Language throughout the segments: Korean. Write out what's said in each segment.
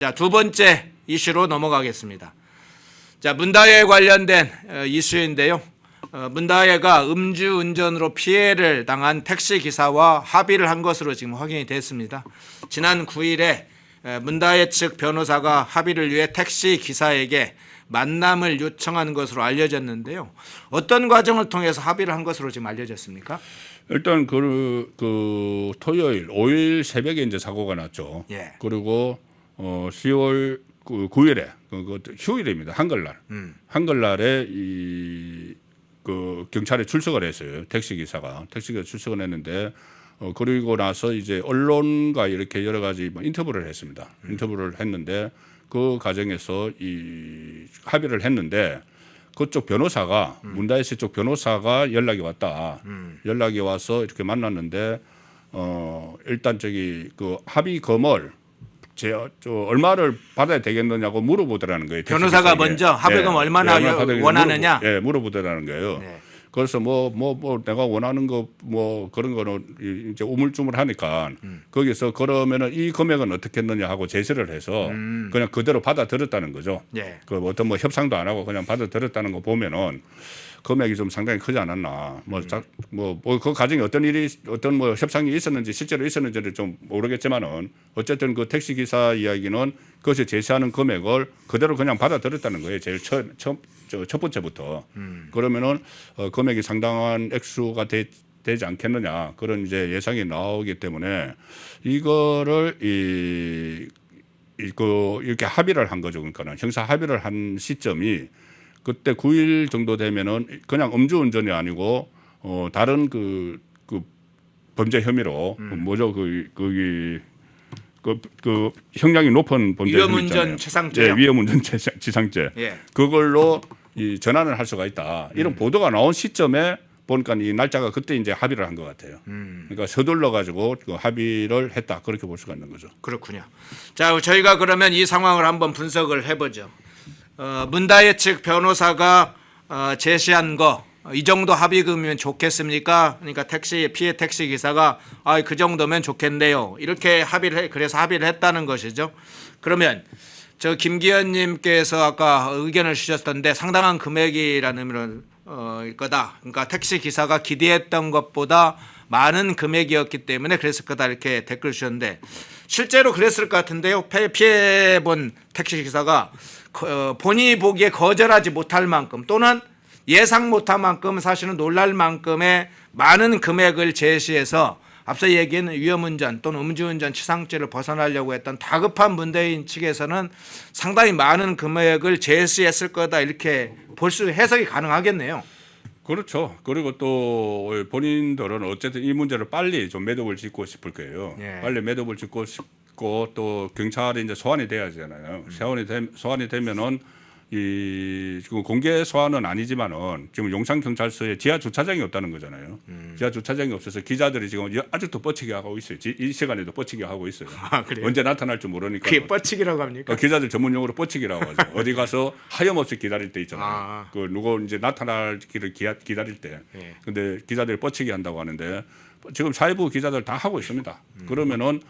자, 두 번째 이슈로 넘어가겠습니다. 자, 문다혜 관련된 이슈인데요. 문다혜가 음주운전으로 피해를 당한 택시 기사와 합의를 한 것으로 지금 확인이 됐습니다. 지난 9일에 문다혜 측 변호사가 합의를 위해 택시 기사에게 만남을 요청한 것으로 알려졌는데요. 어떤 과정을 통해서 합의를 한 것으로 지금 알려졌습니까? 일단 그 토요일 5일 새벽에 이제 사고가 났죠. 예. 그리고 10월 9일에 그 휴일입니다. 한글날. 한글날에 그 경찰에 출석을 했어요. 택시기사가 출석을 했는데 그리고 나서 이제 언론과 이렇게 여러 가지 인터뷰를 했습니다. 인터뷰를 했는데 그 과정에서 합의를 했는데 그쪽 변호사가 문다혜 씨 쪽 변호사가 연락이 왔다. 연락이 와서 이렇게 만났는데 일단 그 합의금을 얼마를 받아야 되겠느냐고 물어보더라는 거예요. 변호사가 먼저 합의금 얼마나 원하느냐? 물어보더라는 거예요. 네. 그래서 내가 원하는 거 그런 거는 이제 우물쭈물하니까 거기서 그러면은 이 금액은 어떻게 했느냐 하고 제시를 해서 그냥 그대로 받아들였다는 거죠. 네. 그 어떤 협상도 안 하고 그냥 받아들였다는 거 보면은 금액이 좀 상당히 크지 않았나. 그 과정에 어떤 협상이 있었는지 실제로 있었는지를 좀 모르겠지만은 어쨌든 그 택시 기사 이야기는 그것이 제시하는 금액을 그대로 그냥 받아들였다는 거예요. 제일 첫 번째부터. 그러면은 금액이 상당한 액수가 되지 않겠느냐 그런 이제 예상이 나오기 때문에 이거를 이렇게 합의를 한 거죠. 그러니까는 형사 합의를 한 시점이 그때 9일 정도 되면은 그냥 음주운전이 아니고 다른 그 범죄 혐의로 뭐죠 그 형량이 높은 범죄 혐의 있잖아요. 위험운전 치상죄. 네, 위험운전 치상죄. 예. 그걸로 전환을 할 수가 있다. 이런 보도가 나온 시점에 보니까 이 날짜가 그때 이제 합의를 한 것 같아요. 그러니까 서둘러 가지고 그 합의를 했다 그렇게 볼 수가 있는 거죠. 그렇군요. 자, 저희가 그러면 이 상황을 한번 분석을 해보죠. 문다혜 측 변호사가 제시한 거 이 정도 합의금이면 좋겠습니까? 그러니까 피해 택시 기사가 그 정도면 좋겠네요. 이렇게 그래서 합의를 했다는 것이죠. 그러면 저 김기현님께서 아까 의견을 주셨던데 상당한 금액이라는 거다. 그러니까 택시 기사가 기대했던 것보다 많은 금액이었기 때문에 그랬을 거다 이렇게 댓글 주셨는데 실제로 그랬을 것 같은데요. 피해본 택시 기사가 본인이 보기에 거절하지 못할 만큼 또는 예상 못할 만큼 사실은 놀랄 만큼의 많은 금액을 제시해서 앞서 얘기한 위험운전 또는 음주운전 치상죄를 벗어나려고 했던 다급한 문재인 측에서는 상당히 많은 금액을 제시했을 거다 이렇게 해석이 가능하겠네요. 그렇죠. 그리고 또 본인들은 어쨌든 이 문제를 빨리 좀 매듭을 짓고 싶을 거예요. 예. 빨리 매듭을 짓고 싶고 또 경찰이 이제 소환이 돼야 하잖아요. 소환이 되면은 지금 공개 소환은 아니지만은 지금 용산경찰서에 지하 주차장이 없다는 거잖아요. 지하 주차장이 없어서 기자들이 지금 아직도 뻗치기 하고 있어요. 이 시간에도 뻗치기 하고 있어요. 그래요? 언제 나타날지 모르니까. 그게 뻗치기라고 합니까? 기자들 전문용어로 뻗치기라고 하죠. 어디 가서 하염없이 기다릴 때 있잖아요. 누구 이제 나타나기를 기다릴 때. 예. 근데 기자들 뻗치기 한다고 하는데 지금 사회부 기자들 다 하고 있습니다. 그러면은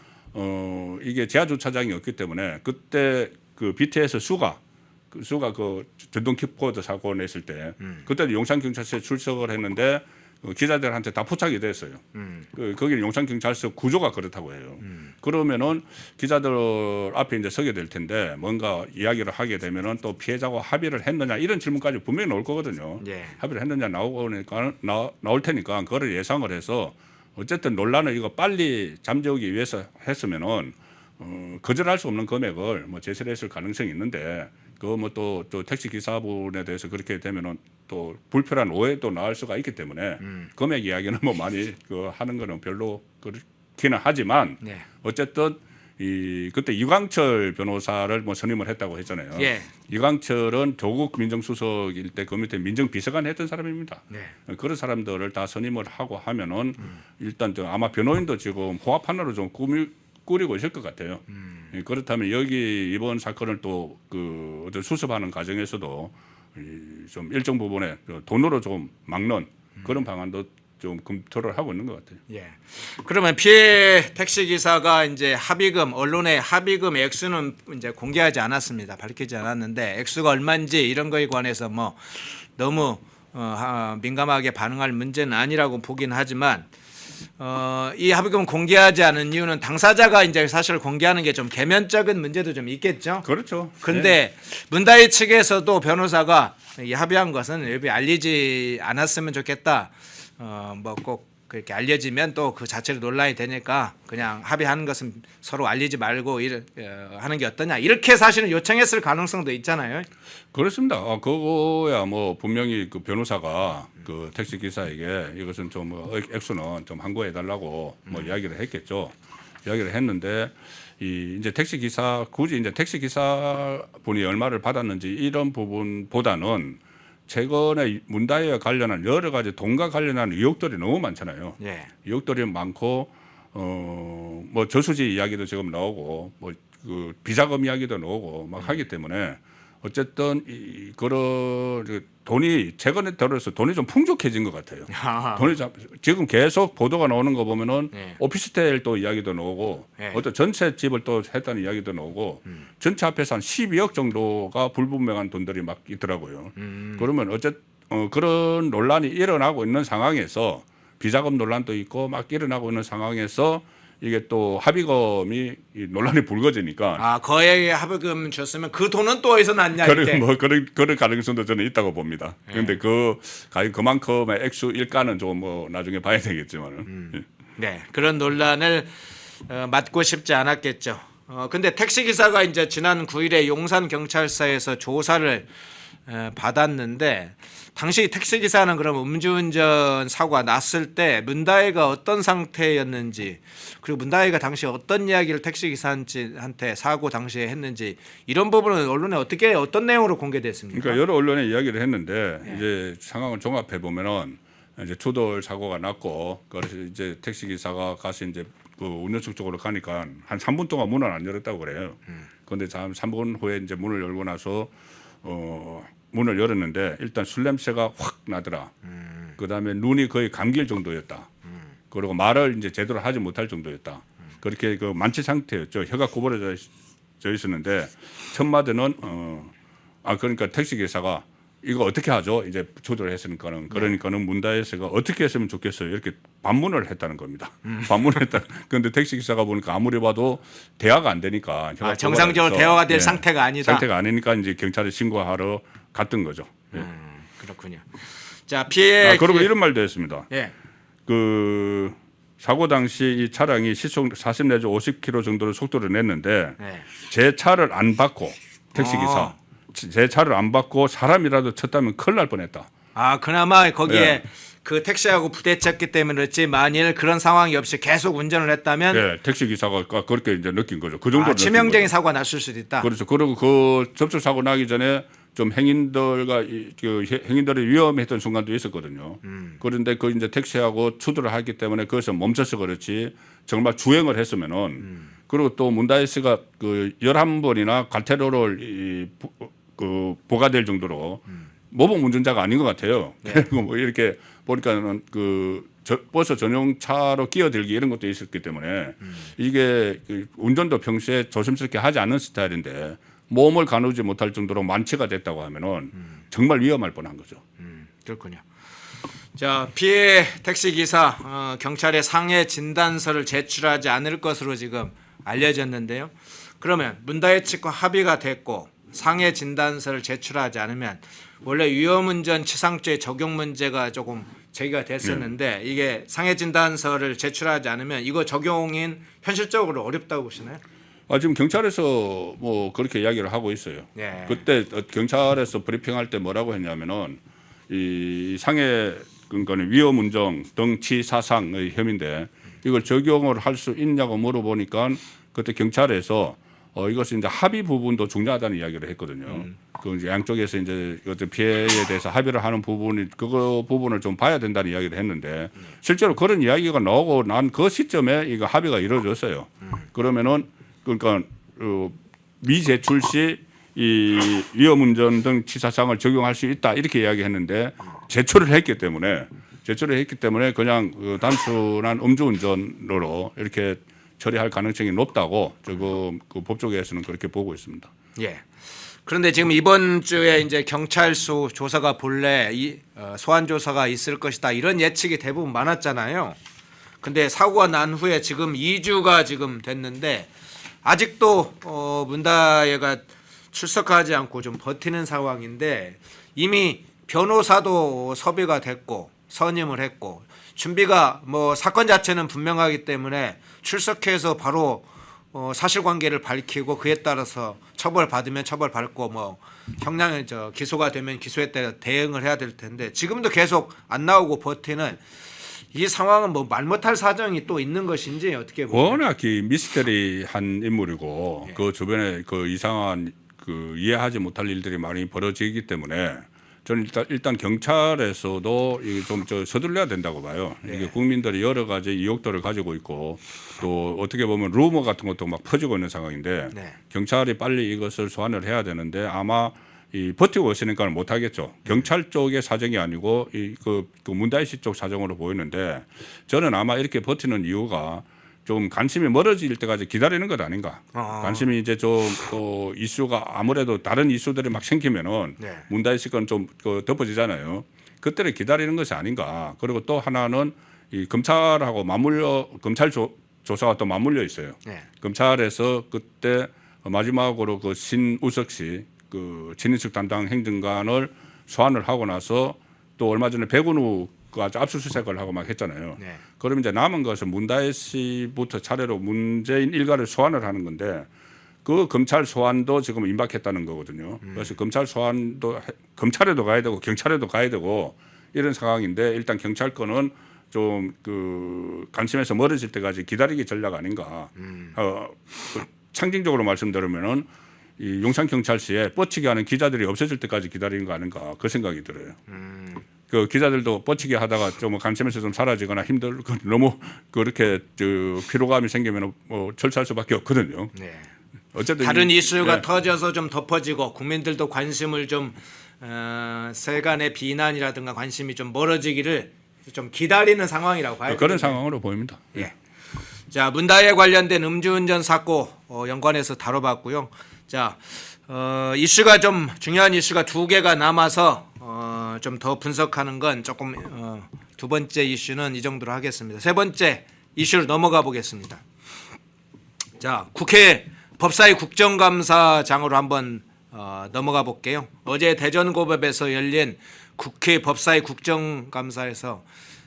이게 지하 주차장이 없기 때문에 그때 그 BTS 수가 전동 킥보드 사고 냈을 때 그때도 용산경찰서에 출석을 했는데 기자들한테 다 포착이 됐어요. 거기는 용산경찰서 구조가 그렇다고 해요. 그러면은 기자들 앞에 이제 서게 될 텐데 뭔가 이야기를 하게 되면은 또 피해자와 합의를 했느냐 이런 질문까지 분명히 나올 거거든요. 예. 합의를 했느냐 나올 테니까 그거를 예상을 해서 어쨌든 논란을 이거 빨리 잠재우기 위해서 했으면은 거절할 수 없는 금액을 제시를 했을 가능성이 있는데 또 택시 기사분에 대해서 그렇게 되면은 또 불필요한 오해도 나올 수가 있기 때문에 금액 이야기는 많이 하는 거는 별로 그렇기는 하지만 네. 어쨌든 그때 유광철 변호사를 선임을 했다고 했잖아요. 예. 유광철은 조국 민정수석일 때 그 밑에 민정비서관 했던 사람입니다. 네. 그런 사람들을 다 선임을 하고 하면은 일단 아마 변호인도 지금 호합 하나로 좀 꾸리고 있을 것 같아요. 그렇다면 여기 이번 사건을 또 어떤 수습하는 과정에서도 좀 일정 부분에 돈으로 좀 막는 그런 방안도 좀 검토를 하고 있는 것 같아요. 예. 그러면 피해 택시 기사가 이제 합의금 언론에 합의금 액수는 이제 공개하지 않았습니다. 밝히지 않았는데 액수가 얼마인지 이런 거에 관해서 뭐 너무 민감하게 반응할 문제는 아니라고 보긴 하지만 이 합의금 공개하지 않은 이유는 당사자가 이제 사실 공개하는 게 좀 개면적인 문제도 좀 있겠죠. 그렇죠. 근데 문다희 측에서도 변호사가 이 합의한 것은 외부에 알리지 않았으면 좋겠다. 뭐 꼭 그렇게 알려지면 또 그 자체로 논란이 되니까 그냥 합의하는 것은 서로 알리지 말고 하는 게 어떠냐 이렇게 사실은 요청했을 가능성도 있잖아요. 그렇습니다. 그거야 뭐 분명히 그 변호사가 그 택시 기사에게 이것은 좀 액수는 좀 항고해 달라고 뭐 이야기를 했겠죠. 이야기를 했는데 이제 택시 기사 굳이 이제 택시 기사 분이 얼마를 받았는지 이런 부분보다는 최근에 문다혜와 관련한 여러 가지 돈과 관련한 의혹들이 너무 많잖아요. 예. 의혹들이 많고 뭐 저수지 이야기도 지금 나오고 뭐 그 비자금 이야기도 나오고 막 하기 때문에 어쨌든 그런 돈이 최근에 들어서 돈이 좀 풍족해진 것 같아요. 돈이 지금 계속 보도가 나오는 거 보면은 네. 오피스텔 또 이야기도 나오고 네. 어떤 전세 집을 또 했다는 이야기도 나오고 전체 합해서 한 12억 정도가 불분명한 돈들이 막 있더라고요. 그러면 그런 논란이 일어나고 있는 상황에서 비자금 논란도 있고 막 일어나고 있는 상황에서 이게 또 합의금이 논란이 불거지니까 거액의 합의금 줬으면 그 돈은 또 어디서 났냐 이렇게. 그런 가능성도 저는 있다고 봅니다. 그런데 그만큼의 액수 일가는 좀 뭐 나중에 봐야 되겠지만은. 네, 그런 논란을 맡고 싶지 않았겠죠. 근데 택시 기사가 이제 지난 9일에 용산 경찰서에서 조사를 받았는데 당시 택시 기사는 그럼 음주운전 사고가 났을 때 문다혜가 어떤 상태였는지 그리고 문다혜가 당시 어떤 이야기를 택시 기사한테 사고 당시에 했는지 이런 부분은 언론에 어떤 내용으로 공개됐습니까? 그러니까 여러 언론에 이야기를 했는데 이제 상황을 종합해 보면은 이제 추돌 사고가 났고 그래서 이제 택시 기사가 가서 이제 그 운전석 쪽으로 가니까 한 3분 동안 문을 안 열었다고 그래요. 그런데 3분 후에 이제 문을 열고 나서 문을 열었는데 일단 술 냄새가 확 나더라. 그다음에 눈이 거의 감길 정도였다. 그리고 말을 이제 제대로 하지 못할 정도였다. 그렇게 그 만취 상태였죠. 혀가 구부러져 있었는데 첫 마디는 그러니까 택시 기사가 이거 어떻게 하죠? 이제 조절을 했으니까는 그러니까는 문다혜 씨가 어떻게 했으면 좋겠어요. 이렇게 반문을 했다는 겁니다. 반문을 했다. 그런데 택시 기사가 보니까 아무리 봐도 대화가 안 되니까 정상적으로 대화가 될 상태가 아니다. 상태가 아니니까 이제 경찰에 신고하러 갔던 거죠. 예. 그렇군요. 자 피해 그리고 이런 말도 했습니다. 예. 그 사고 당시 이 차량이 시속 40 내지 50km 정도의 속도를 냈는데 네. 제 차를 안 받고 택시 기사 제 차를 안 받고 사람이라도 쳤다면 큰일 날 뻔했다. 그나마 거기에 예. 그 택시하고 부딪혔기 때문에 그렇지 만일 그런 상황이 없이 계속 운전을 했다면 네, 택시 기사가 그렇게 이제 느낀 거죠. 그 정도 치명적인 사고가 났을 수도 있다. 그렇죠. 그리고 그 접촉 사고 나기 전에 좀 행인들이 위험했던 순간도 있었거든요. 그런데 그 이제 택시하고 추돌을 했기 때문에 그것은 멈춰서 그렇지 정말 주행을 했으면은 그리고 또 문다혜 씨가 그 11번이나 과태료를 부과될 정도로 모범 운전자가 아닌 것 같아요. 네. 그리고 뭐 이렇게 보니까는 버스 전용차로 끼어들기 이런 것도 있었기 때문에 이게 운전도 평소에 조심스럽게 하지 않는 스타일인데 몸을 가누지 못할 정도로 만취가 됐다고 하면은 정말 위험할 뻔한 거죠. 그렇군요. 자 피해 택시 기사 경찰에 상해 진단서를 제출하지 않을 것으로 지금 알려졌는데요. 그러면 문다혜 측과 합의가 됐고 상해 진단서를 제출하지 않으면 원래 위험운전 치상죄 적용 문제가 조금 제기가 됐었는데 이게 상해 진단서를 제출하지 않으면 이거 적용인 현실적으로 어렵다고 보시나요? 지금 경찰에서 뭐 그렇게 이야기를 하고 있어요. 예. 그때 경찰에서 브리핑할 때 뭐라고 했냐면은 이 상해 그러니까 위험운전 등치사상의 혐의인데 이걸 적용을 할 수 있냐고 물어보니까 그때 경찰에서 이것은 이제 합의 부분도 중요하다는 이야기를 했거든요. 그 이제 양쪽에서 이제 어떤 피해에 대해서 합의를 하는 그거 부분을 좀 봐야 된다는 이야기를 했는데 실제로 그런 이야기가 나오고 난 그 시점에 이거 합의가 이루어졌어요. 그러면은 그러니까 미제출 시 이 위험운전 등 치사상을 적용할 수 있다 이렇게 이야기했는데 제출을 했기 때문에 제출을 했기 때문에 그냥 그 단순한 음주운전으로 이렇게 처리할 가능성이 높다고 지금 그 법조계에서는 그렇게 보고 있습니다. 예. 그런데 지금 이번 주에 이제 경찰서 조사가 본래 소환 조사가 있을 것이다 이런 예측이 대부분 많았잖아요. 근데 사고가 난 후에 지금 2주가 지금 됐는데 아직도 문다혜가 출석하지 않고 좀 버티는 상황인데 이미 변호사도 섭외가 됐고 선임을 했고 준비가 뭐 사건 자체는 분명하기 때문에 출석해서 바로 사실관계를 밝히고 그에 따라서 처벌받으면 처벌받고 뭐 형량 기소가 되면 기소에 따라 대응을 해야 될 텐데 지금도 계속 안 나오고 버티는 이 상황은 뭐 말 못할 사정이 또 있는 것인지 어떻게 보세요? 워낙 이 미스터리한 인물이고 예. 그 주변에 그 이상한 그 이해하지 못할 일들이 많이 벌어지기 때문에 저는 일단 경찰에서도 좀 서둘러야 된다고 봐요. 이게 국민들이 여러 가지 의혹들을 가지고 있고 또 어떻게 보면 루머 같은 것도 막 퍼지고 있는 상황인데 네. 경찰이 빨리 이것을 소환을 해야 되는데 아마 이 버티고 있으니까 못 하겠죠. 경찰 쪽의 사정이 아니고 그 문다혜 씨 쪽 사정으로 보이는데 저는 아마 이렇게 버티는 이유가 좀 관심이 멀어질 때까지 기다리는 것 아닌가. 관심이 이제 좀 이슈가 아무래도 다른 이슈들이 막 생기면은 네. 문다혜 씨 건 좀 덮어지잖아요. 그때를 기다리는 것이 아닌가. 그리고 또 하나는 이 검찰하고 검찰 조사가 또 맞물려 있어요. 네. 검찰에서 그때 마지막으로 그 신우석 씨 그 진인식 담당 행정관을 소환을 하고 나서 또 얼마 전에 백운우가 압수수색을 하고 막 했잖아요. 네. 그러면 이제 남은 것은 문다혜 씨부터 차례로 문재인 일가를 소환을 하는 건데 그 검찰 소환도 지금 임박했다는 거거든요. 그래서 검찰 소환도 검찰에도 가야 되고 경찰에도 가야 되고 이런 상황인데 일단 경찰 거는 좀 그 관심에서 멀어질 때까지 기다리기 전략 아닌가. 그 상징적으로 말씀드리면은 이 용산경찰서에 뻗치게 하는 기자들이 없어질 때까지 기다리는 거 아닌가 그 생각이 들어요. 그 기자들도 뻗치게 하다가 좀 관심에서 좀 사라지거나 힘들고 너무 그렇게 피로감이 생기면 뭐 절차할 수밖에 없거든요. 네. 어쨌든 다른 이슈가 네. 터져서 좀 덮어지고 국민들도 관심을 좀 세간의 비난이라든가 관심이 좀 멀어지기를 좀 기다리는 상황이라고 봐요. 그런 상황으로 보입니다. 예. 자, 문다혜 관련된 음주운전 사고 연관해서 다뤄봤고요. 자, 이슈가 좀 중요한 이슈가 두 개가 남아서 좀 더 분석하는 건 조금 두 번째 이슈는 이 정도로 하겠습니다. 세 번째 이슈로 넘어가 보겠습니다. 자, 국회 법사위 국정감사장으로 한번 넘어가 볼게요. 어제 대전고법에서 열린 국회 법사위 국정감사에서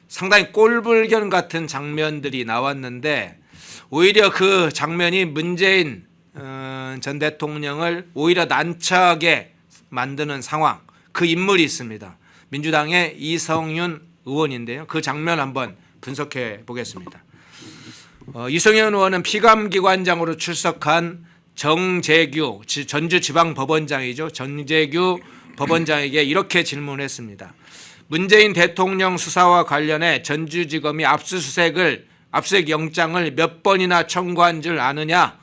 상당히 꼴불견 같은 장면들이 나왔는데 오히려 그 장면이 문재인 전 대통령을 오히려 난처하게 만드는 상황, 그 인물이 있습니다. 민주당의 이성윤 의원인데요. 그 장면 한번 분석해 보겠습니다. 이성윤 의원은 피감기관장으로 출석한 정재규 전주지방법원장이죠. 정재규 법원장에게 이렇게 질문했습니다. 문재인 대통령 수사와 관련해 전주지검이 압수수색 영장을 몇 번이나 청구한 줄 아느냐?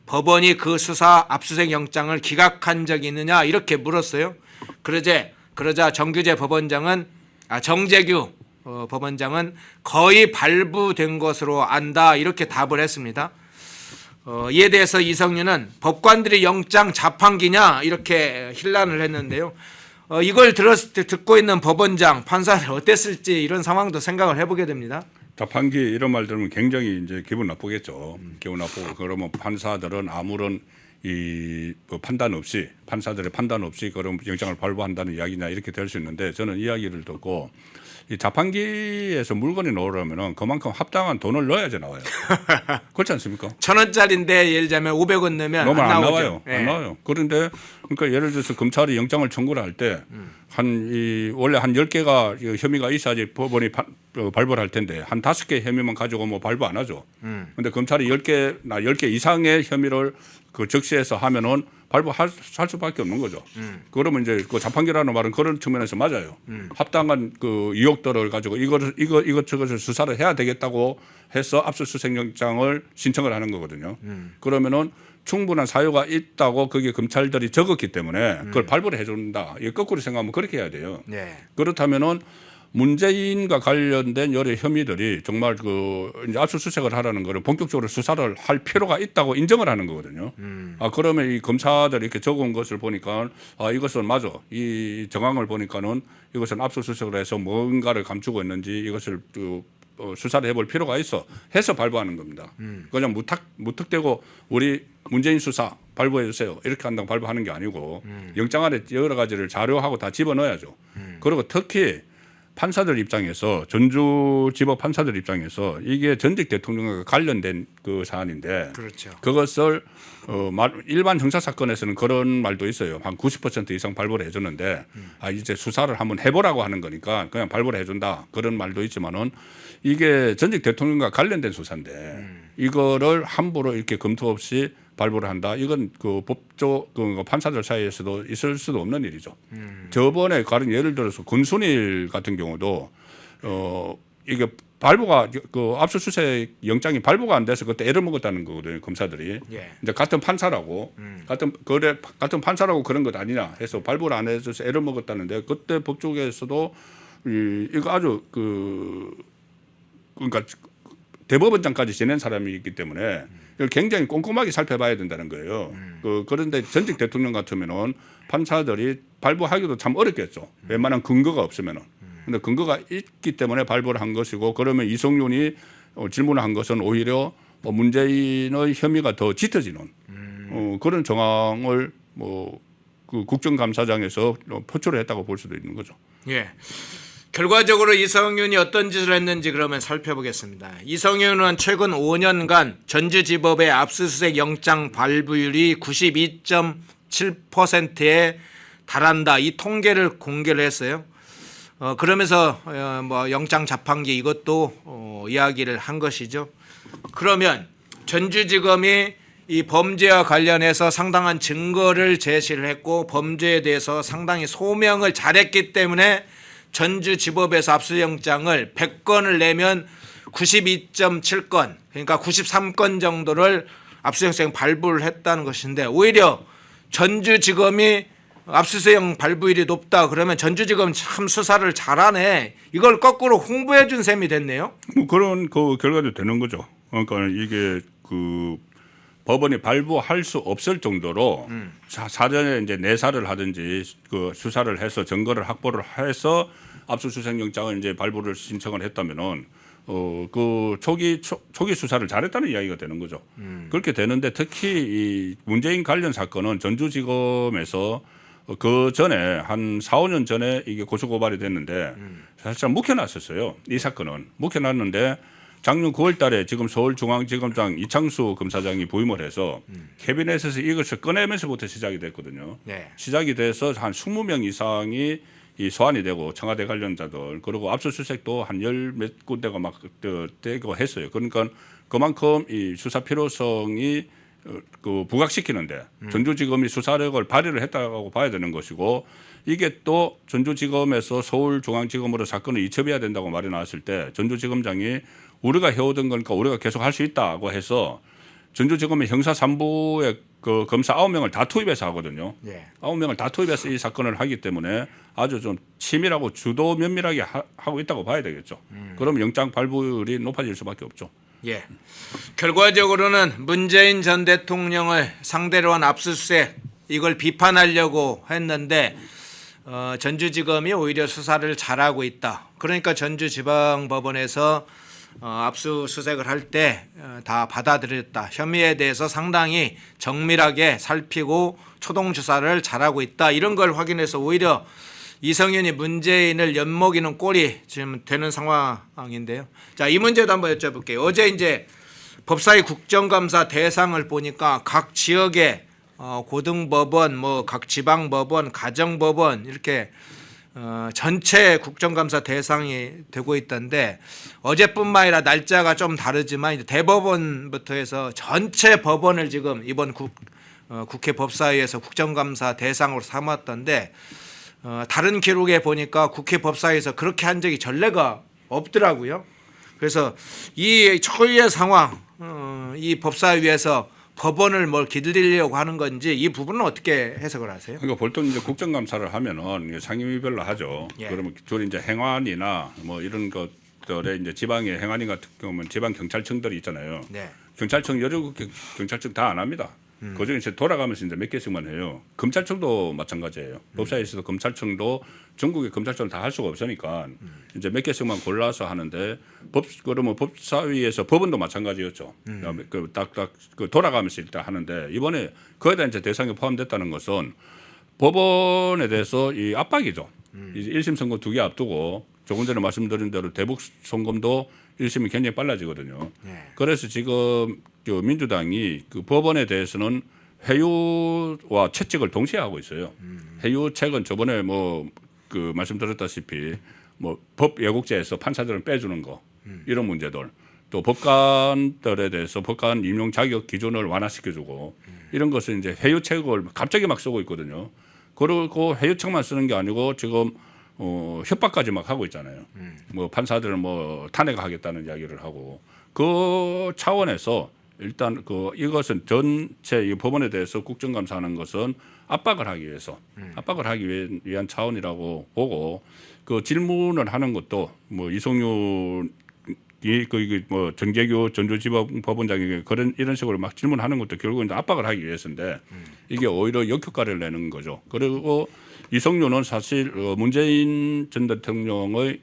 법원이 그 수사 압수수색 영장을 기각한 적이 있느냐? 이렇게 물었어요. 그러자 정재규 법원장은 거의 발부된 것으로 안다 이렇게 답을 했습니다. 이에 대해서 이성윤은 법관들이 영장 자판기냐 이렇게 힐난을 했는데요. 이걸 듣고 있는 법원장 판사들 어땠을지 이런 상황도 생각을 해보게 됩니다. 자판기 이런 말 들으면 굉장히 이제 기분 나쁘겠죠. 기분 나쁘고 그러면 판사들은 아무런 판단 없이 판사들의 판단 없이 그런 영장을 발부한다는 이야기냐 이렇게 될 수 있는데 저는 이야기를 듣고 이 자판기에서 물건이 나오려면 그만큼 합당한 돈을 넣어야지 나와요. 그렇지 않습니까? 1,000원짜리인데 예를 들자면 500원 넣으면 너무 안 나오죠. 나와요. 네. 안 나와요. 그런데 그러니까 예를 들어서 검찰이 영장을 청구를 할 때 원래 한 10개가 혐의가 있어야지 법원이 발부를 할 텐데 한 5개 혐의만 가지고 뭐 발부 안 하죠. 그런데 검찰이 10개 이상의 혐의를 그 적시해서 하면은 발부할 수밖에 없는 거죠. 그러면 이제 그 자판기라는 말은 그런 측면에서 맞아요. 합당한 그 의혹들을 가지고 이것저것을 수사를 해야 되겠다고 해서 압수수색 영장을 신청을 하는 거거든요. 그러면은 충분한 사유가 있다고 그게 검찰들이 적었기 때문에 그걸 발부를 해준다. 이거 거꾸로 생각하면 그렇게 해야 돼요. 네. 그렇다면은 문재인과 관련된 여러 혐의들이 정말 그 이제 압수수색을 하라는 거를 본격적으로 수사를 할 필요가 있다고 인정을 하는 거거든요. 그러면 이 검사들이 이렇게 적은 것을 보니까 이것은 맞아. 이 정황을 보니까는 이것은 압수수색을 해서 뭔가를 감추고 있는지 이것을 수사를 해볼 필요가 있어 해서 발부하는 겁니다. 그냥 무턱대고 우리 문재인 수사 발부해 주세요 이렇게 한다고 발부하는 게 아니고 영장 안에 여러 가지를 자료하고 다 집어넣어야죠. 그리고 특히 판사들 입장에서 전주지법 판사들 입장에서 이게 전직 대통령과 관련된 그 사안인데 그렇죠. 그것을 일반 형사 사건에서는 그런 말도 있어요. 한 90% 이상 발부를 해줬는데 이제 수사를 한번 해보라고 하는 거니까 그냥 발부를 해준다 그런 말도 있지만은 이게 전직 대통령과 관련된 수사인데 이거를 함부로 이렇게 검토 없이 발부를 한다. 이건 그 법조 그 판사들 사이에서도 있을 수도 없는 일이죠. 저번에 가령 예를 들어서 권순일 같은 경우도 이게 발부가 그 압수수색 영장이 발부가 안 돼서 그때 애를 먹었다는 거거든요. 검사들이. 예. 이제 같은 판사라고 같은 판사라고 그런 것 아니냐 해서 발부를 안 해줘서 애를 먹었다는데 그때 법조계에서도 이거 아주 그러니까 대법원장까지 지낸 사람이기 때문에 이걸 굉장히 꼼꼼하게 살펴봐야 된다는 거예요. 그런데 전직 대통령 같으면은 판사들이 발부하기도 참 어렵겠죠. 웬만한 근거가 없으면은. 근데 근거가 있기 때문에 발부를 한 것이고 그러면 이성윤이 질문을 한 것은 오히려 문재인의 혐의가 더 짙어지는 그런 정황을 그 국정감사장에서 표출을 했다고 볼 수도 있는 거죠. 예. 결과적으로 이성윤이 어떤 짓을 했는지 그러면 살펴보겠습니다. 이성윤은 최근 5년간 전주지법의 압수수색 영장 발부율이 92.7%에 달한다. 이 통계를 공개를 했어요. 그러면서 뭐 영장 자판기 이것도 이야기를 한 것이죠. 그러면 전주지검이 이 범죄와 관련해서 상당한 증거를 제시를 했고 범죄에 대해서 상당히 소명을 잘했기 때문에 전주지법에서 압수영장을 100건을 내면 92.7건 그러니까 93건 정도를 압수영장 발부를 했다는 것인데 오히려 전주지검이 압수수색 발부율이 높다 그러면 전주지검 참 수사를 잘하네 이걸 거꾸로 홍보해 준 셈이 됐네요. 뭐 그런 그 결과도 되는 거죠. 그러니까 이게 그 법원이 발부할 수 없을 정도로 사전에 이제 내사를 하든지 그 수사를 해서 증거를 확보를 해서 압수수색 영장을 이제 발부를 신청을 했다면은 그 초기 수사를 잘했다는 이야기가 되는 거죠. 그렇게 되는데 특히 이 문재인 관련 사건은 전주지검에서 그 전에 한 4, 5년 전에 이게 고소고발이 됐는데 사실상 묵혀놨었어요. 이 사건은 묵혀놨는데 작년 9월 달에 지금 서울중앙지검장 이창수 검사장이 부임을 해서 캐비넷에서 이것을 꺼내면서부터 시작이 됐거든요. 네. 시작이 돼서 한 20명 이상이 이 소환이 되고 청와대 관련자들 그리고 압수수색도 한 열 몇 군데가 막 되고 했어요. 그러니까 그만큼 이 수사 필요성이 그 부각시키는데 전주지검이 수사력을 발휘를 했다고 봐야 되는 것이고 이게 또 전주지검에서 서울중앙지검으로 사건을 이첩해야 된다고 말이 나왔을 때 전주지검장이 우리가 해오던 거니까 우리가 계속 할 수 있다고 해서 전주지검의 형사 3부의 그 검사 9명을 다 투입해서 하거든요. 예. 9명을 다 투입해서 이 사건을 하기 때문에 아주 좀 치밀하고 주도 면밀하게 하고 있다고 봐야 되겠죠. 그럼 영장 발부율이 높아질 수밖에 없죠. 예. 결과적으로는 문재인 전 대통령을 상대로 한 압수수색 이걸 비판하려고 했는데 전주지검이 오히려 수사를 잘하고 있다. 그러니까 전주지방법원에서 압수수색을 할 때 다 받아들였다. 혐의에 대해서 상당히 정밀하게 살피고 초동 조사를 잘하고 있다. 이런 걸 확인해서 오히려 이성윤이 문재인을 엿먹이는 꼴이 지금 되는 상황인데요. 자, 이 문제도 한번 여쭤볼게요. 어제 이제 법사위 국정감사 대상을 보니까 각 지역의 고등법원, 뭐 각 지방법원, 가정법원 이렇게 전체 국정감사 대상이 되고 있던데 어제뿐만 아니라 날짜가 좀 다르지만 이제 대법원부터 해서 전체 법원을 지금 이번 국회 법사위에서 국정감사 대상으로 삼았던데 다른 기록에 보니까 국회 법사위에서 그렇게 한 적이 전례가 없더라고요. 그래서 이 초유의 상황, 이 법사위에서 법원을 뭘 기들리려고 하는 건지 이 부분은 어떻게 해석을 하세요? 그러니까 보통 이제 국정감사를 하면은 이게 상임위별로 하죠. 예. 그러면 주로 이제 행안이나 뭐 이런 것들에 이제 지방의 행안위 같은 경우는 지방 경찰청들이 있잖아요. 네. 경찰청 여러 경찰청 다 안 합니다. 그중에 이제 돌아가면서 이제 몇 개씩만 해요. 검찰청도 마찬가지예요. 법사위에서도 검찰청도 전국의 검찰청을 다 할 수가 없으니까 이제 몇 개씩만 골라서 하는데 그러면 법사위에서 법원도 마찬가지였죠. 그 딱딱 그 돌아가면서 일단 하는데 이번에 거기다 이제 대상에 포함됐다는 것은 법원에 대해서 이 압박이죠. 이제 1심 선고 2개 앞두고 조금 전에 말씀드린 대로 대북 송금도 1심이 굉장히 빨라지거든요. 네. 그래서 지금 그 민주당이 그 법원에 대해서는 회유와 채찍을 동시에 하고 있어요. 회유책은 저번에 뭐 그 말씀드렸다시피 뭐 법 예국제에서 판사들은 빼주는 거 이런 문제들 또 법관들에 대해서 법관 임용 자격 기준을 완화시켜주고 이런 것을 이제 회유책을 갑자기 막 쓰고 있거든요. 그리고 회유책만 쓰는 게 아니고 지금 협박까지 막 하고 있잖아요. 뭐 판사들을 뭐 탄핵하겠다는 이야기를 하고 그 차원에서 일단 그 이것은 전체 이 법원에 대해서 국정감사하는 것은 압박을 하기 위한 차원이라고 보고 그 질문을 하는 것도 뭐 이성윤 뭐 정재규 전주지법법원장에게 그런 이런 식으로 막 질문하는 것도 결국은 압박을 하기 위해서인데 이게 오히려 역효과를 내는 거죠. 그리고 이성윤은 사실 문재인 전 대통령의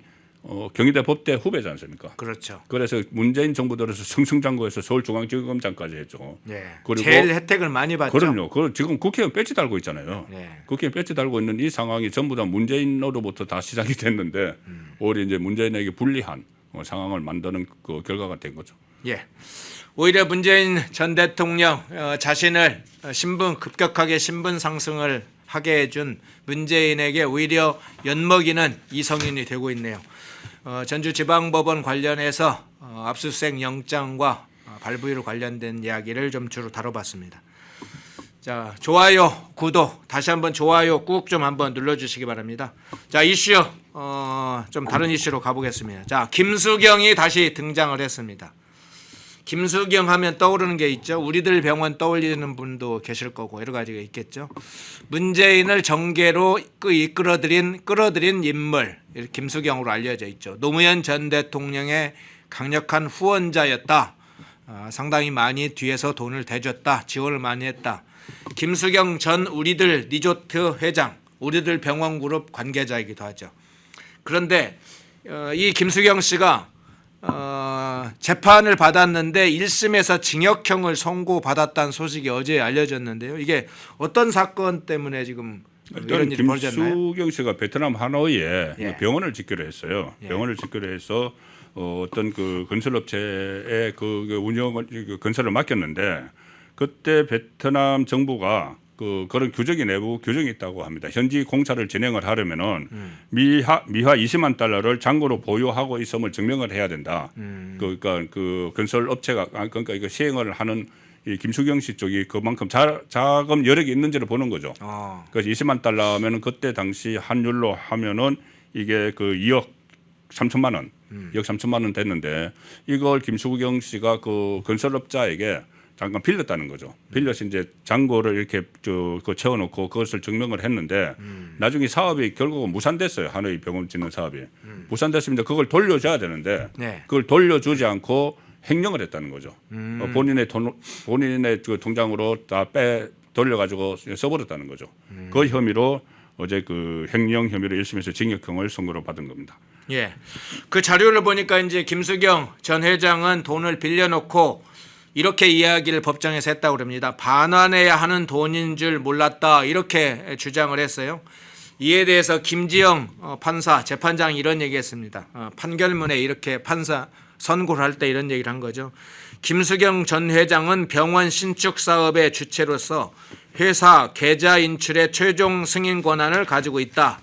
경희대 법대 후배지 않습니까? 그렇죠. 그래서 문재인 정부 들어서 승승장구해서 서울중앙지검장까지 했죠. 네. 그리고 제일 혜택을 많이 받죠. 그럼요. 그 지금 국회의원 배지 달고 있잖아요. 네. 국회의원 배지 달고 있는 이 상황이 전부 다 문재인으로부터 다 시작이 됐는데 오히려 이제 문재인에게 불리한 상황을 만드는 그 결과가 된 거죠. 예. 오히려 문재인 전 대통령 자신을 급격하게 신분 상승을 하게 해준 문재인에게 오히려 엿먹이는 이성윤이 되고 있네요. 전주지방법원 관련해서 압수수색 영장과 발부율 관련된 이야기를 좀 주로 다뤄봤습니다. 자, 좋아요, 구독, 다시 한번 좋아요 꾹 좀 한번 눌러주시기 바랍니다. 자, 이슈 좀 다른 이슈로 가보겠습니다. 자, 김수경이 다시 등장을 했습니다. 김수경 하면 떠오르는 게 있죠. 우리들 병원 떠올리는 분도 계실 거고 여러 가지가 있겠죠. 문재인을 정계로 끌어들인 인물 김수경으로 알려져 있죠. 노무현 전 대통령의 강력한 후원자였다. 상당히 많이 뒤에서 돈을 대줬다. 지원을 많이 했다. 김수경 전 우리들 리조트 회장, 우리들 병원 그룹 관계자이기도 하죠. 그런데 이 김수경 씨가 재판을 받았는데 1심에서 징역형을 선고받았다는 소식이 어제 알려졌는데요. 이게 어떤 사건 때문에 지금 이런 일이 벌어졌나요? 김수경 씨가 베트남 하노이에 예. 병원을 짓기로 했어요. 예. 병원을 짓기로 해서 어떤 그 건설업체에 그 운영을 그 건설을 맡겼는데 그때 베트남 정부가 그런 내부 규정이 있다고 합니다. 현지 공사를 진행을 하려면은 미화 20만 달러를 잔고로 보유하고 있음을 증명을 해야 된다. 그러니까 그 건설 업체가 그러니까 이거 시행을 하는 이 김수경 씨 쪽이 그만큼 자금 여력이 있는지를 보는 거죠. 그래서 20만 달러면은 그때 당시 환율로 하면은 이게 그 2억 3천만 원, 2억 3천만 원 됐는데 이걸 김수경 씨가 그 건설업자에게 잠깐 빌렸다는 거죠. 빌려서 이제 잔고를 이렇게 채워놓고 그것을 증명을 했는데 나중에 사업이 결국은 무산됐어요. 하노이 병원 짓는 사업이 무산됐습니다. 그걸 돌려줘야 되는데 네. 그걸 돌려주지 않고 횡령을 했다는 거죠. 본인의 그 통장으로 다 돌려가지고 써버렸다는 거죠. 그 혐의로 어제 그 횡령 혐의로 1심에서 징역형을 선고를 받은 겁니다. 예, 그 자료를 보니까 이제 김수경 전 회장은 돈을 빌려놓고 이렇게 이야기를 법정에서 했다고 그럽니다. 반환해야 하는 돈인 줄 몰랐다 이렇게 주장을 했어요. 이에 대해서 김지영 판사 재판장이 이런 얘기했습니다. 판결문에 이렇게 판사 선고를 할 때 이런 얘기를 한 거죠. 김수경 전 회장은 병원 신축 사업의 주체로서 회사 계좌 인출의 최종 승인 권한을 가지고 있다.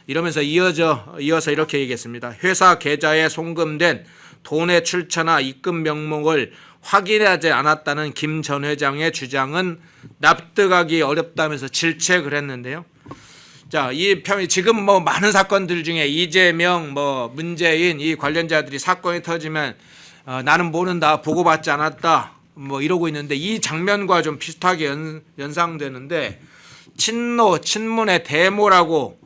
이러면서 이어서 이렇게 얘기했습니다. 회사 계좌에 송금된 돈의 출처나 입금 명목을 확인하지 않았다는 김 전 회장의 주장은 납득하기 어렵다면서 질책을 했는데요. 자, 이 지금 뭐 많은 사건들 중에 이재명, 문재인 이 관련자들이 사건이 터지면 나는 모른다, 보고받지 않았다, 뭐 이러고 있는데 이 장면과 좀 비슷하게 연상되는데 친문의 대모라고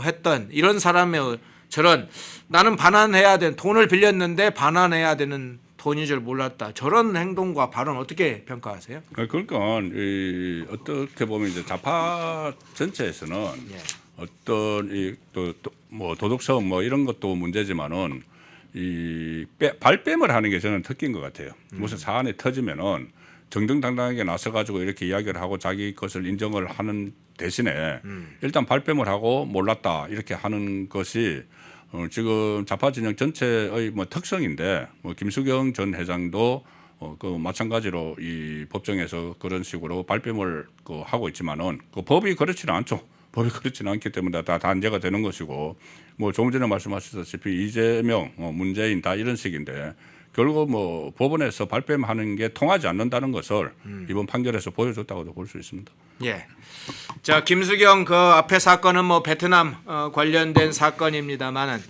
했던 이런 사람의 저런 나는 반환해야 되는 돈을 빌렸는데 반환해야 되는 돈인 줄 몰랐다. 저런 행동과 발언 어떻게 평가하세요? 그러니까 어떻게 보면 이제 좌파 전체에서는 예. 어떤 뭐 도덕성 뭐 이런 것도 문제지만은 발뺌을 하는 게 저는 특기인 것 같아요. 무슨 사안이 터지면은 정정당당하게 나서가지고 이렇게 이야기를 하고 자기 것을 인정을 하는 대신에 일단 발뺌을 하고 몰랐다 이렇게 하는 것이 지금 좌파 진영 전체의 뭐 특성인데 뭐 김수경 전 회장도 그 마찬가지로 이 법정에서 그런 식으로 발뺌을 하고 있지만은 그 법이 그렇지는 않죠. 법이 그렇지는 않기 때문에 다 단죄가 되는 것이고 뭐 조금 전에 말씀하셨다시피 이재명, 문재인 다 이런 식인데 결국 뭐 법원에서 발뺌하는 게 통하지 않는다는 것을 이번 판결에서 보여줬다고도 볼 수 있습니다. 예. 자, 김수경 그 앞에 사건은 뭐 베트남 관련된 사건입니다만은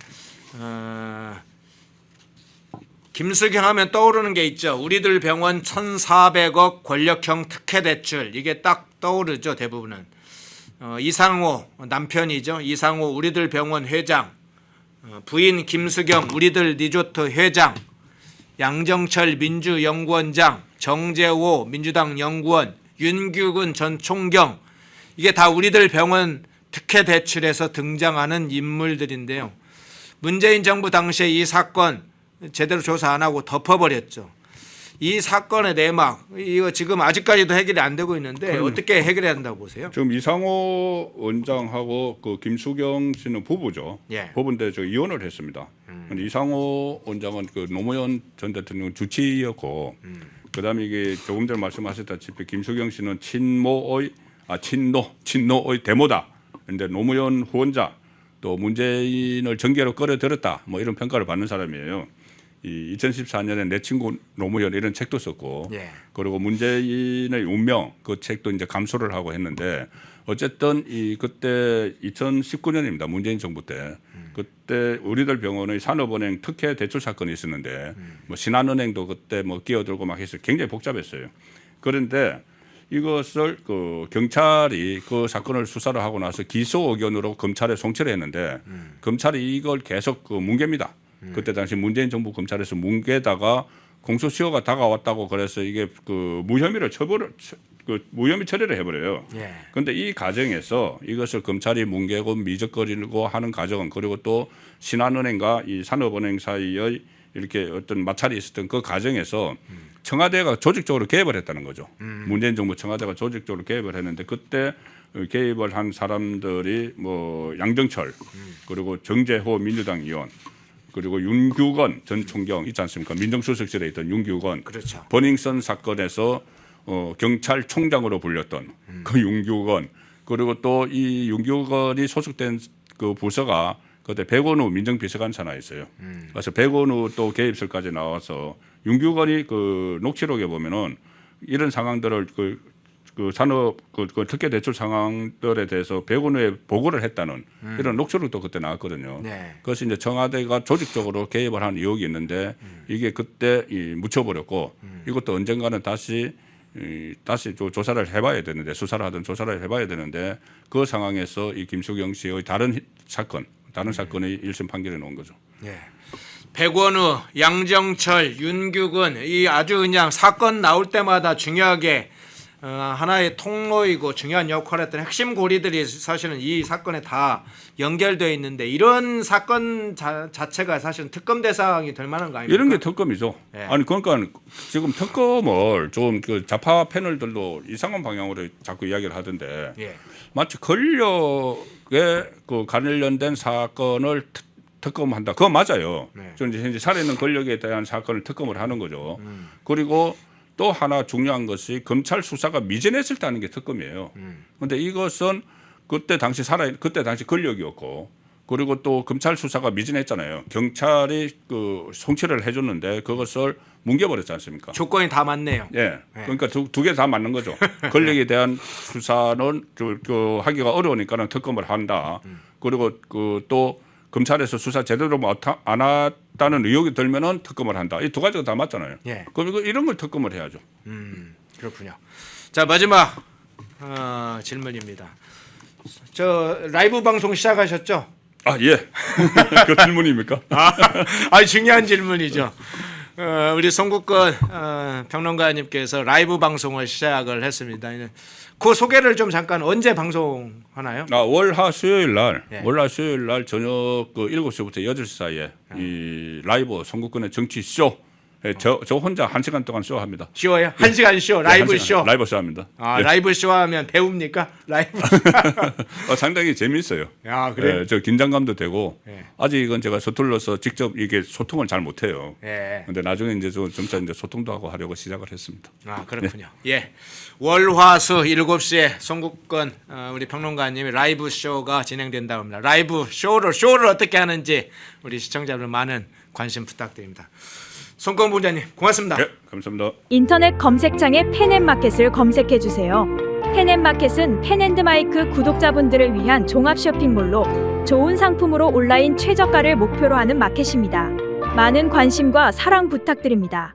김수경 하면 떠오르는 게 있죠. 우리들 병원 1,400억 권력형 특혜 대출 이게 딱 떠오르죠. 대부분은 이상호 남편이죠. 이상호 우리들 병원 회장, 부인 김수경 우리들 리조트 회장, 양정철 민주연구원장, 정재호 민주당 연구원, 윤규근 전 총경 이게 다 우리들 병원 특혜 대출에서 등장하는 인물들인데요. 문재인 정부 당시에 이 사건 제대로 조사 안 하고 덮어버렸죠. 이 사건의 내막 이거 지금 아직까지도 해결이 안 되고 있는데 어떻게 해결해야 한다고 보세요? 지금 이상호 원장하고 그 김수경 씨는 부부죠. 예. 부부인데 저 이혼을 했습니다. 근데 이상호 원장은 그 노무현 전 대통령 주치의였고, 그다음에 이게 조금 전에 말씀하셨다시피 김수경 씨는 친노의 대모다. 근데 노무현 후원자 또 문재인을 정계로 끌어들였다. 뭐 이런 평가를 받는 사람이에요. 이 2014년에 내 친구 노무현 이런 책도 썼고, 예. 그리고 문재인의 운명 그 책도 이제 감수를 하고 했는데 어쨌든 그때 2019년입니다. 문재인 정부 때 그때 우리들 병원의 산업은행 특혜 대출 사건이 있었는데 뭐 신한은행도 그때 뭐 끼어들고 막 해서 굉장히 복잡했어요. 그런데 이것을 그 경찰이 그 사건을 수사를 하고 나서 기소 의견으로 검찰에 송치를 했는데 검찰이 이걸 계속 뭉갭니다. 그때 당시 문재인 정부 검찰에서 뭉개다가 공소시효가 다가왔다고 그래서 이게 무혐의 처리를 해버려요. 그런데 이 과정에서 이것을 검찰이 뭉개고 미적거리고 하는 과정, 그리고 또 신한은행과 이 산업은행 사이의 이렇게 어떤 마찰이 있었던 그 과정에서 청와대가 조직적으로 개입을 했다는 거죠. 문재인 정부 청와대가 조직적으로 개입을 했는데 그때 개입을 한 사람들이 뭐 양정철 그리고 정재호 민주당 의원 그리고 윤규건 전 총경 있지 않습니까? 민정수석실에 있던 윤규건. 그렇죠. 버닝썬 사건에서 경찰총장으로 불렸던 그 윤규건. 그리고 또 이 윤규건이 소속된 그 부서가 그때 백원우 민정비서관사나 있어요. 그래서 백원우 또 개입설까지 나와서 윤규건이 그 녹취록에 보면은 이런 상황들을 그 산업 그 특혜 대출 상황들에 대해서 백원우에 보고를 했다는 이런 녹취록도 그때 나왔거든요. 네. 그것이 이제 청와대가 조직적으로 개입을 한 의혹이 있는데 이게 그때 묻혀버렸고 이것도 언젠가는 다시 조사를 해봐야 되는데 수사를 하든 조사를 해봐야 되는데 그 상황에서 이 김수경 씨의 다른 사건의 1심 판결이 나온 거죠. 예. 백원우, 양정철, 윤규근 이 아주 그냥 사건 나올 때마다 중요하게 하나의 통로이고 중요한 역할을 했던 핵심 고리들이 사실은 이 사건에 다 연결되어 있는데 이런 사건 자체가 사실은 특검 대상이 될 만한 거 아닙니까? 이런 게 특검이죠. 네. 아니 그러니까 지금 특검을 좀 그 좌파 패널들도 이상한 방향으로 자꾸 이야기를 하던데 예. 마치 권력에 그 관련된 사건을 특검한다. 그거 맞아요. 네. 저는 현재 살아있는 권력에 대한 사건을 특검을 하는 거죠. 그리고 또 하나 중요한 것이 검찰 수사가 미진했을 때 하는 게 특검이에요. 그런데 이것은 그때 당시 권력이었고 그리고 또 검찰 수사가 미진했잖아요. 경찰이 그 송치를 해줬는데 그것을 뭉개버렸지 않습니까? 조건이 다 맞네요. 예. 그러니까 두 개 다 맞는 거죠. 권력에 대한 수사는 하기가 어려우니까는 특검을 한다. 그리고 또 검찰에서 수사 제대로 안 있다는 의혹이 들면은 특검을 한다. 이 두 가지가 다 맞잖아요. 예. 그럼 이런 걸 특검을 해야죠. 그렇군요. 자, 마지막 질문입니다. 저 라이브 방송 시작하셨죠? 아 예. 그 질문입니까? 중요한 질문이죠. 우리 송국근 평론가님께서 라이브 방송을 시작을 했습니다. 그 소개를 좀 잠깐 언제 방송하나요? 월화 수요일 날 예. 월화 수요일 날 저녁 그 7시부터 8시 사이에 이 라이브 송국근의 정치 쇼. 예, 저 혼자 1시간 동안 쇼 합니다. 쇼요? 1시간 쇼, 라이브 쇼. 라이브 쇼 합니다. 라이브 쇼 하면 배웁니까? 라이브 상당히 재미있어요. 야, 그래요? 예, 저 긴장감도 되고 예. 아직은 제가 서툴러서 직접 이게 소통을 잘 못해요. 예. 근데 나중에 이제 점차 이제 소통도 하고 하려고 시작을 했습니다. 그렇군요. 예. 월화수 7시에 송국근 우리 평론가님이 라이브 쇼가 진행된다고 합니다. 라이브 쇼를 어떻게 하는지 우리 시청자들 많은 관심 부탁드립니다. 송국근 본부장님 고맙습니다. 네, 감사합니다. 인터넷 검색창에 펜앤마켓을 검색해 주세요. 펜앤마켓은 펜앤드마이크 구독자분들을 위한 종합 쇼핑몰로 좋은 상품으로 온라인 최저가를 목표로 하는 마켓입니다. 많은 관심과 사랑 부탁드립니다.